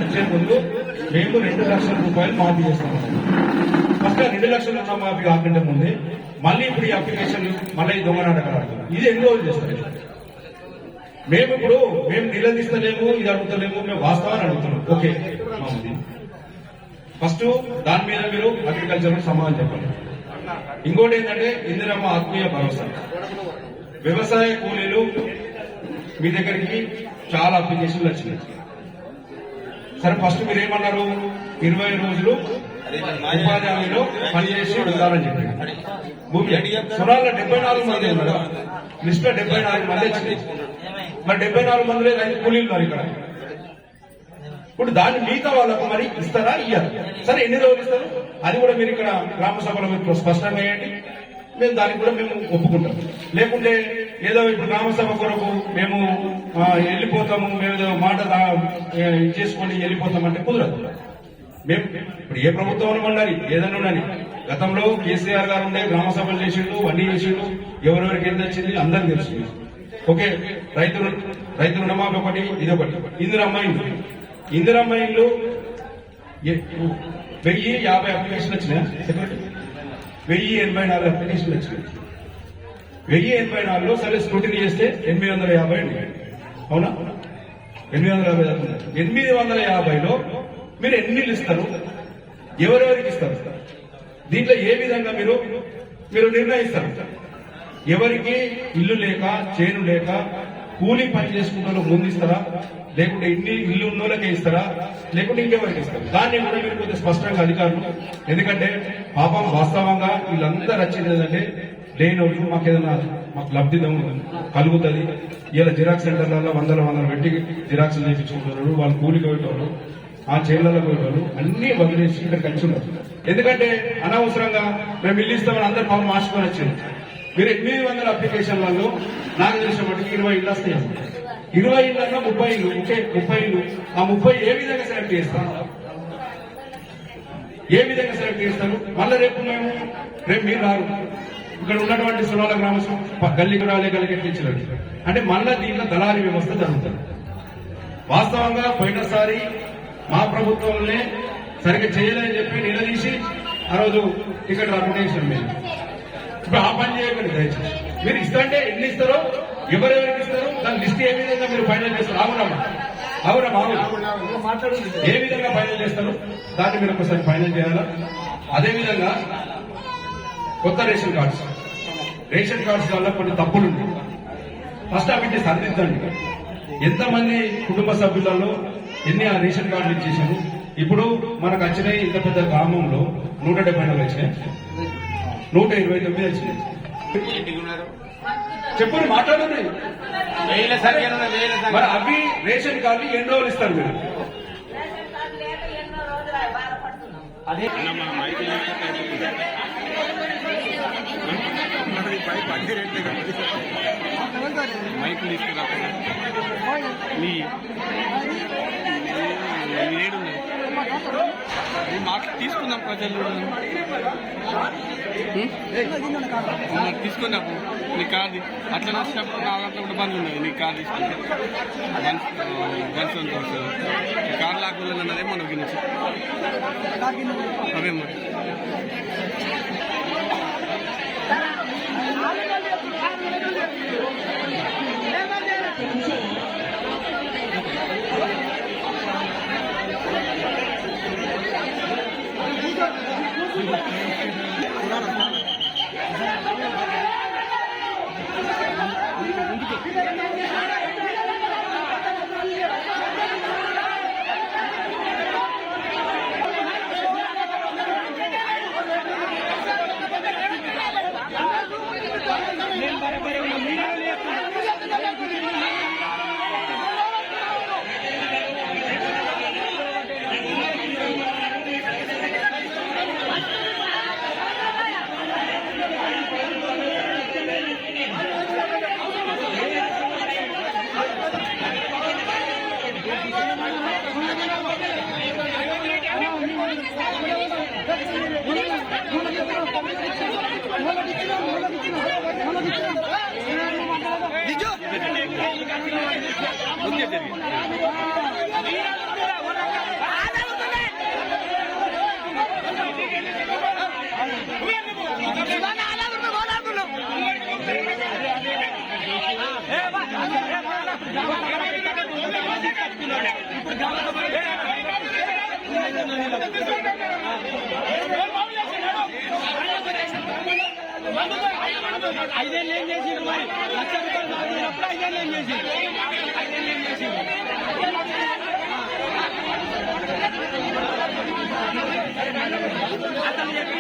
వచ్చే ముందు మేము 2 లక్షల రూపాయలు మాఫీ చేస్తాము. ఫస్ట్ 2 లక్షల మాఫీ కాకుండా ముందే మళ్ళీ ఇప్పుడు ఈ అప్లికేషన్ మళ్ళీ ఈ దొంగ నాటకాలు ఇది ఎన్ని రోజులు చేస్తారు? మేము నిలదీస్తలేము, ఇది అడుగుతలేము, మేము వాస్తవాన్ని అడుగుతున్నాం. ఓకే, ఫస్ట్ దాని మీద మీరు అగ్రికల్చర్ సమాధానం చెప్పండి. ఇంకోటి ఏంటంటే ఇందిరమ్మ ఆత్మీయ భరోసా, వ్యవసాయ కూలీలు మీ దగ్గరికి చాలా అప్లికేషన్లు వచ్చినాయి. సరే, ఫస్ట్ మీరు ఏమన్నారు? 20 రోజులు ఉపాధి హామీలో పనిచేసి ఉండాలని చెప్పారు. భూమి సునాల్లో 74 మంది ఉన్నారు, లిస్ట్ లో 74 మంది వచ్చింది. మరి 74 మందిలో కూలీలు ఉన్నారు ఇక్కడ. ఇప్పుడు దాన్ని మిగతా వాళ్ళకు మరి ఇస్తారా, ఇయ్యారు? సరే, ఎన్ని రోజులు ఇస్తారు అది కూడా మీరు ఇక్కడ గ్రామ సభలో మీరు స్పష్టంగా వేయండి. మేము దానికి కూడా మేము ఒప్పుకుంటాం. లేకుంటే ఏదో ఇప్పుడు గ్రామ సభ కొరకు మేము వెళ్ళిపోతాము, మేము ఏదో మాట చేసుకొని వెళ్ళిపోతామంటే కుదరదు. మేము ఇప్పుడు ఏ ప్రభుత్వం ఉండాలి, ఏదైనా ఉండాలి. గతంలో కేసీఆర్ గారు ఉండే గ్రామ సభలు చేసిండు, అన్ని చేసిండు, ఎవరెవరికి ఎంత వచ్చింది అందరికి తెలుసు. ఓకే, రైతు రుణమాఫీ ఒకటి, ఇదొకటి. ఇందిరమ్మ ఇల్లు 1050 అప్లికేషన్ వచ్చినాయి. 1084 అప్లికేషన్లు వచ్చినాయి. 1084లో సరే స్క్రూటినీ చేస్తే 850 అండి. అవునా? 850. 850లో మీరు ఎన్ని ఇస్తారు, ఎవరెవరికి ఇస్తారు? దీంట్లో ఏ విధంగా మీరు నిర్ణయిస్తారు? ఎవరికి ఇల్లు లేక చేను లేక కూలీ పని చేసుకుంటూ ముందు ఇస్తారా, లేకుంటే ఇల్లు ఉన్నోళ్ళకే ఇస్తారా, లేకుంటే ఇంకెవరికి ఇస్తారు? దాన్ని కూడా మీరు కొద్దిగా స్పష్టంగా అధికారులు, ఎందుకంటే పాపం వాస్తవంగా వీళ్ళందరూ వచ్చింది ఏంటంటే లేని వాళ్ళు మాకు లబ్ధి కలుగుతుంది. ఇలా జిరాక్స్ సెంటర్లలో వందలు పెట్టి జిరాక్స్లు చేయించుకుంటున్నారు. వాళ్ళు కూలికి పోయేటోళ్ళు, ఆ చేళ్లలో పోయేటోళ్ళు అన్ని వదిలేసి ఇక్కడ కలిసి ఉన్నారు. ఎందుకంటే అనవసరంగా మేము ఇల్లు ఇస్తామని అందరు పాపం మార్చుకొని వచ్చింది. మీరు 800 అప్లికేషన్లలో నాకు తెలిసిన మటుకు 20 ఇళ్ళు వస్తాయి. 20 ఇళ్లలో 30 ఇళ్ళు, ఓకే 30 ఇళ్ళు. ఆ 30 ఏ విధంగా సెలెక్ట్ చేస్తారు? ఏ విధంగా సెలెక్ట్ చేస్తారు? మళ్ళీ రేపు మీరు రారు. ఇక్కడ ఉన్నటువంటి సునాల గ్రామ గల్లి గల్లెట్టించారు అంటే మళ్ళా దీంట్లో దళారీ వ్యవస్థ జరుగుతుంది. వాస్తవంగా పోయినసారి మా ప్రభుత్వంలోనే సరిగ్గా చేయలేదని చెప్పి నిలదీసి ఆ రోజు ఇక్కడ అప్లికేషన్ మీద ఇప్పుడు ఆ పని చేయకండి దయచేసి. మీరు ఇస్తాంటే ఎన్ని ఇస్తారో, ఎవరెవరికి ఇస్తారో దాని లిస్ట్ ఏ విధంగా మీరు ఫైనల్ చేస్తారు? అవునా ఏ విధంగా ఫైనల్ చేస్తారు దాన్ని మీరు ఒకసారి ఫైనల్ చేయాలా? అదేవిధంగా కొత్త రేషన్ కార్డ్స్ వల్ల కొన్ని తప్పులు ఉంటాయి. ఫస్ట్ అవి సరిదిద్దండి. ఎంతమంది కుటుంబ సభ్యులలో ఎన్ని ఆ రేషన్ కార్డులు ఇచ్చేసారు? ఇప్పుడు మనకు వచ్చినాయి ఇంత పెద్ద గ్రామంలో 174 వచ్చినాయి, 129 వచ్చినాయి. చెప్పండి, మాట్లాడండి. మరి అవి రేషన్ కార్డులు ఎన్ని రోజులు ఇస్తారు మీరు? అదే మైకులు తీసుకురా తీసుకుందాం ప్రజలు తీసుకున్నప్పుడు నీ కార్డు అట్లా నచ్చినప్పుడు నా దాంట్లో కూడా బంద్ ఉన్నది. నీ కార్డు తీసుకుంటే కార్డు లాక్కున్నది అన్నదే మనం గురించి అవే మరి. ఐదేళ్ళు ఏం చేసిండు మరి లక్ష రూపాయలు మాట్లాడినప్పుడు ఐదేళ్ళు ఏం చేసిండు అతను చెప్పి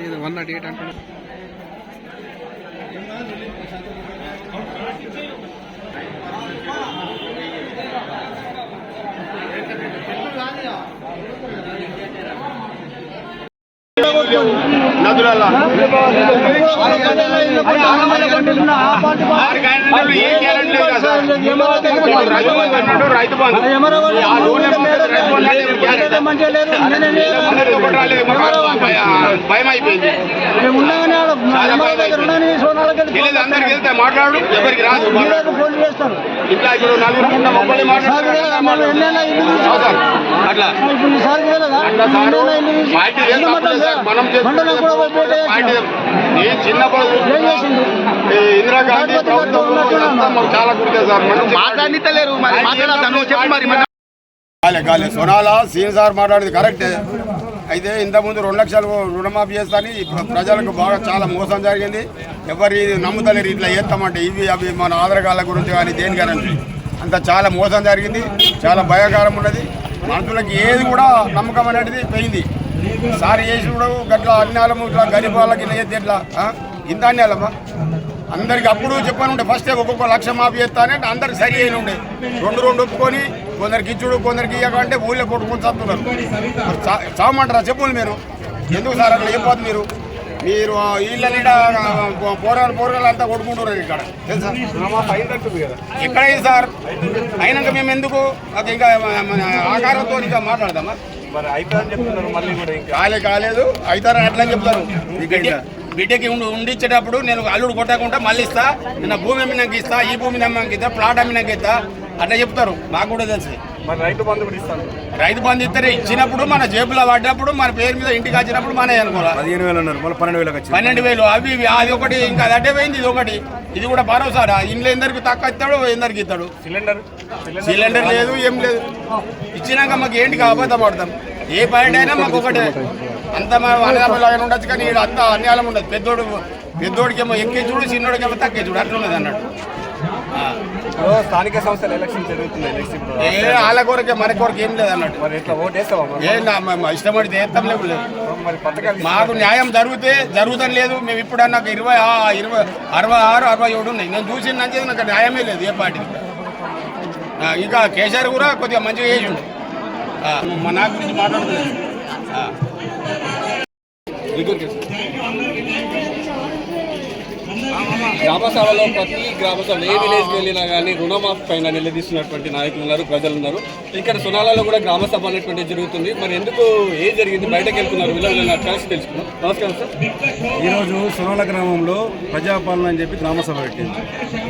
ఇది 108 అంటున్నాడు. నదులలో రైతు భయం అయిపోయింది. అందరికి వెళ్తే మాట్లాడు, ఎవరికి రాదు. ఇట్లా ఇప్పుడు నలుగురు మొక్కలు అట్లా మనం నేను చిన్నప్పుడు ఇందిరాగాంధీ మాకు చాలా గుర్తే సార్. మాట్లాడితలేరు కాలే సోనాల సీన్ సార్ మాట్లాడేది కరెక్టే. అయితే ఇంతకుముందు 2 లక్షలు రుణమాఫీ చేస్తాని ప్రజలకు బాగా చాలా మోసం జరిగింది. ఎవరు నమ్ముతలేరు ఇట్లా చేస్తామంటే. ఇవి అవి మన ఆధార్ కార్డుల గురించి కానీ దేనికైనా అంత చాలా మోసం జరిగింది. చాలా భయంకరం ఉన్నది. మనుషులకి ఏది కూడా నమ్మకం అనేది పోయింది. సారి చేసి కూడా గట్ల అన్యాలము ఇట్లా గరీబ్ వాళ్ళకి ఇట్లా చేస్తే ఎట్లా ఇంత అన్యాలమ్మా. అందరికి అప్పుడు చెప్పనుండే ఫస్ట్ ఒక్కొక్క లక్ష మాఫీ చేస్తానే అందరికి సరి అయిన ఉండే. 2 ఒప్పుకొని కొందరికి ఇచ్చుడు కొందరికి ఇవ్వకంటే ఊళ్ళో కొట్టుకొని చదువుతున్నారు. చావమంటారా చెప్పులు మీరు? ఎందుకు సార్ అట్లా చెప్పదు? మీరు వీళ్ళ పోరాలు అంతా కొట్టుకుంటున్నారు ఇక్కడ తెలుసా? ఎక్కడైంది సార్? అయినాక మేము ఎందుకు ఇంకా ఆకారంతో ఇంకా మాట్లాడదామా? మరి అయిపోయిందని చెప్తున్నారు మళ్ళీ కూడా ఇంకా కాలేదు అవుతారని అట్లా చెప్తారు. బిడ్డకి ఉండిచ్చేటప్పుడు నేను అల్లుడు కొట్టకుండా మళ్ళీ ఇస్తా, నేను భూమి అమ్మినాక ఇస్తా, ఈ భూమి అమ్మినాక ఇస్తా, ప్లాట్ అమ్మినాక ఇస్తా అట్లా చెప్తారు. మాకు కూడా తెలుసు. మరి రైతు బంధు కూడా ఇస్తాను. రైతు బంధు ఇద్దరు ఇచ్చినప్పుడు మన జేబులో పడ్డప్పుడు మన పేరు మీద ఇంటికి వచ్చినప్పుడు మనమే అనుకోవాలి. 15,000 అన్నారు, మళ్ళీ 12,000 అవి ఇవి అది ఒకటి, ఇంకా అది అడ్డే పోయింది. ఇది ఒకటి, ఇది కూడా భరోసా. ఇంట్లో ఎందరికి తక్కువ ఇస్తాడు, ఎందరికి ఇస్తాడు. సిలిండర్ లేదు, ఏం లేదు. ఇచ్చినాక మాకు ఏంటికి అబద్ధం పడతాం. ఏ పాయింట్ అయినా మాకు ఒకటే. అంత అన్నదమ్ములాగా ఉండొచ్చు, కానీ ఇక్కడ అంత అన్యాయం ఉండదు. పెద్దోడికేమో ఎక్కించుడు, చిన్నోడికేమో తక్కించుడు అట్లా ఉన్నది అన్నట్టు. స్థానిక సంస్థల ఎలక్షన్ జరుగుతున్నాయి. వాళ్ళ కొరకే మన కొరకు ఏం లేదు అన్నట్టు. మరి ఎట్లా ఓటు వేస్తావా? ఇష్టం పడితే వేస్తాం, లేదు. మరి పథకాలు మాకు న్యాయం జరుగుతాం లేదు. మేము ఇప్పుడు నాకు 66, 67 ఉన్నాయి. నేను చూసిన నుంచి నాకు న్యాయమే లేదు ఏ పార్టీ. ఇంకా కేసీఆర్ కూడా కొద్దిగా మంచిగా చేసిండు. మా నాకు గురించి మాట్లాడుతున్నాను. గ్రామ సభలో ప్రతి గ్రామ సభలో ఏ విలేజ్కి వెళ్ళినా కానీ రుణమాఫీ పైన నిలదీస్తున్నటువంటి నాయకులు ఉన్నారు, ప్రజలు ఉన్నారు. ఇక్కడ సునాలలో కూడా గ్రామ సభ అనేటువంటి జరుగుతుంది. మరి ఎందుకు ఏం జరిగింది, బయటకు వెళ్తున్నారు, వీళ్ళ కలిసి తెలుసుకున్నాం. నమస్కారం సార్. ఈరోజు సునాల గ్రామంలో ప్రజాపాలన అని చెప్పి గ్రామ సభ పెట్టింది.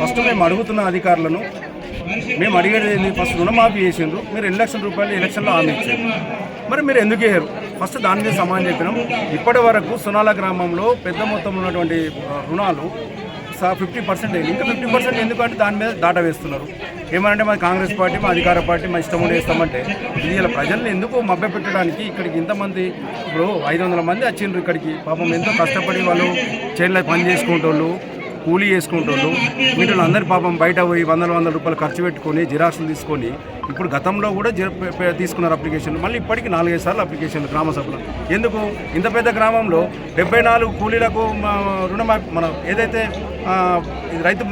ఫస్ట్ మేము అడుగుతున్న అధికారులను, మేము అడిగేది ఏంటి, ఫస్ట్ రుణమాఫీ చేసిండ్రు, మీరు 2 లక్షల రూపాయలు ఎలక్షన్లో హామీ ఇచ్చారు, మరి మీరు ఎందుకు వేయరు? ఫస్ట్ దాని మీద సమాధానం చెప్పినాం. ఇప్పటి వరకు సునాల గ్రామంలో పెద్ద మొత్తంలో ఉన్నటువంటి రుణాలు 50% అయింది. ఇంకా 50% ఎందుకంటే దాని మీద దాటా వేస్తున్నారు. ఏమంటే మాది కాంగ్రెస్ పార్టీ, మా అధికార పార్టీ, మా ఇష్టం ఉండి వేస్తామంటే ఇది ఇలా ప్రజల్ని ఎందుకు మభ్యపెట్టడానికి. ఇక్కడికి ఇంతమంది, ఇప్పుడు 500 మంది వచ్చిండ్రు ఇక్కడికి. పాపం ఎంతో కష్టపడి వాళ్ళు చేనులో పని చేసుకుంటోళ్ళు, కూలీ చేసుకుంటోళ్ళు. వీళ్ళు అందరి పాపం బయట పోయి 100 రూపాయలు ఖర్చు పెట్టుకొని జిరాక్సులు తీసుకొని, ఇప్పుడు గతంలో కూడా తీసుకున్నారు అప్లికేషన్లు. మళ్ళీ ఇప్పటికీ 4-5 సార్లు అప్లికేషన్లు గ్రామ సభలో. ఎందుకు ఇంత పెద్ద గ్రామంలో 74 కూలీలకు రుణమాఫీ, మనం ఏదైతే రైతు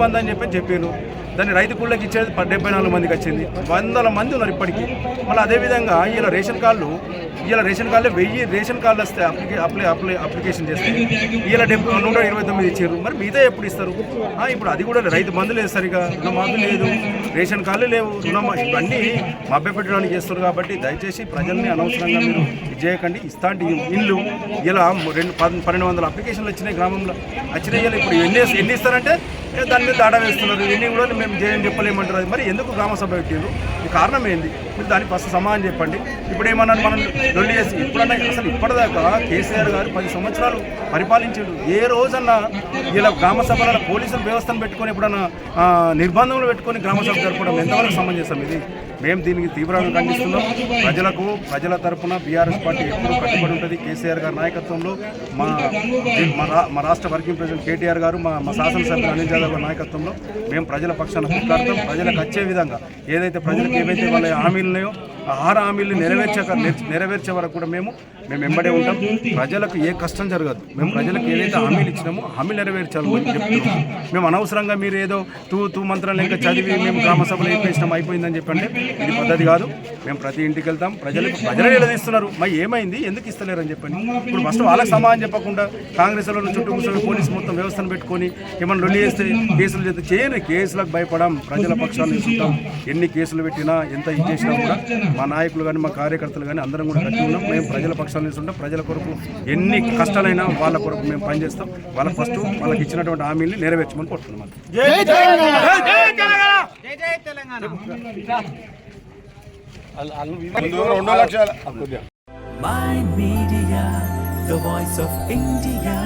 బంధు అని చెప్పారు, దాన్ని రైతు కూలీలకు ఇచ్చేది 74 మందికి వచ్చింది. 100 మంది ఉన్నారు ఇప్పటికీ. మళ్ళీ అదేవిధంగా ఇలా రేషన్ కార్డులో 1000 రేషన్ కార్డులు వస్తే అప్లికేషన్ చేస్తే ఇలా 129 ఇచ్చారు. మరి మిగతా ఎప్పుడు ఇస్తారు? ఇప్పుడు అది కూడా రైతు బంధు లేదు, సరిగా రుణమాఫీ లేదు, రేషన్ కార్డులు లేవు, ఇవన్నీ మభ్యపెట్టడానికి చేస్తారు. కాబట్టి దయచేసి ప్రజల్ని అనవసరంగా మీరు చేయకండి. ఇస్తాంటి ఇల్లు ఇలా 1200 అప్లికేషన్లు వచ్చినాయి గ్రామంలో వచ్చినాయి. ఇలా ఇప్పుడు ఎన్ని ఇస్తారంటే దాని మీద దాటా వేస్తున్నారు. ఇవన్నీ కూడా మేము చేయని చెప్పలేమంటారు. మరి ఎందుకు గ్రామ సభ పెట్టారు? ఈ కారణం ఏంది? మీరు దానికి ఫస్ట్ సమాధానం చెప్పండి. ఇప్పుడు ఏమన్నా మనం లొల్లి చేసి ఇప్పుడన్నా, అసలు ఇప్పటిదాకా కేసీఆర్ గారు 10 సంవత్సరాలు పరిపాలించాడు. ఏ రోజన్నా ఇలా గ్రామ సభల పోలీసుల వ్యవస్థను పెట్టుకొని ఎప్పుడన్నా నిర్బంధంలో పెట్టుకొని గ్రామ సభ జరపడం ఎంతవరకు సమంజసం? ఇది మేము దీనికి తీవ్రంగా ఖండిస్తున్నాం. ప్రజల తరఫున బీఆర్ఎస్ పార్టీ ఎప్పుడు కట్టుబడి ఉంటుంది. కేసీఆర్ గారి నాయకత్వంలో మా రాష్ట్ర వర్కింగ్ ప్రెసిడెంట్ కేటీఆర్ గారు, మా శాసనసభ్యులు అనిల్ జాదవ్ గారి నాయకత్వంలో మేము ప్రజల పక్షాన కొట్లాడతాం. ప్రజలకు వచ్చే విధంగా ఏదైతే ప్రజలకు ఏవైతే వాళ్ళ హామీలు ఉన్నాయో ఆ 6 హామీలు నెరవేర్చే వరకు కూడా మేము వెంబడే ఉంటాం. ప్రజలకు ఏ కష్టం జరగదు. మేము ప్రజలకు ఏదైతే హామీలు ఇచ్చినామో హామీలు నెరవేర్చాలి అని చెప్తున్నాం. మేము అనవసరంగా మీరు ఏదో తూ మంత్రాలు ఇంకా చదివి మేము గ్రామ సభలో అయిపోయినాం అయిపోయిందని చెప్పంటే ఇది పద్ధతి కాదు. మేము ప్రతి ఇంటికి వెళ్తాం. ప్రజలే నిలదీస్తున్నారు, మరి ఏమైంది, ఎందుకు ఇస్తలేరు అని చెప్పండి. ఇప్పుడు ఫస్ట్ వాళ్ళకి సమాధానం చెప్పకుండా కాంగ్రెస్లో చుట్టూ కూర్చొని పోలీసు మొత్తం వ్యవస్థను పెట్టుకొని ఏమన్నా లొల్లి చేస్తే కేసులు చేస్తే చేయని. కేసులకు భయపడం, ప్రజల పక్షాన్ని చూస్తాం. ఎన్ని కేసులు పెట్టినా ఎంత ఇది చేసినా కూడా మా నాయకులు కానీ మా కార్యకర్తలు కానీ అందరం కూడా కట్టి ఉన్నాం. మేము ప్రజల పక్షాన్ని చూస్తుంటాం. ప్రజల కొరకు ఎన్ని కష్టాలైనా వాళ్ళ కొరకు మేము పనిచేస్తాం. వాళ్ళకి ఫస్ట్ వాళ్ళకి ఇచ్చినటువంటి హామీల్ని నెరవేర్చమని కోరుతున్నాం. 2 లక్షల My Media, the voice of India.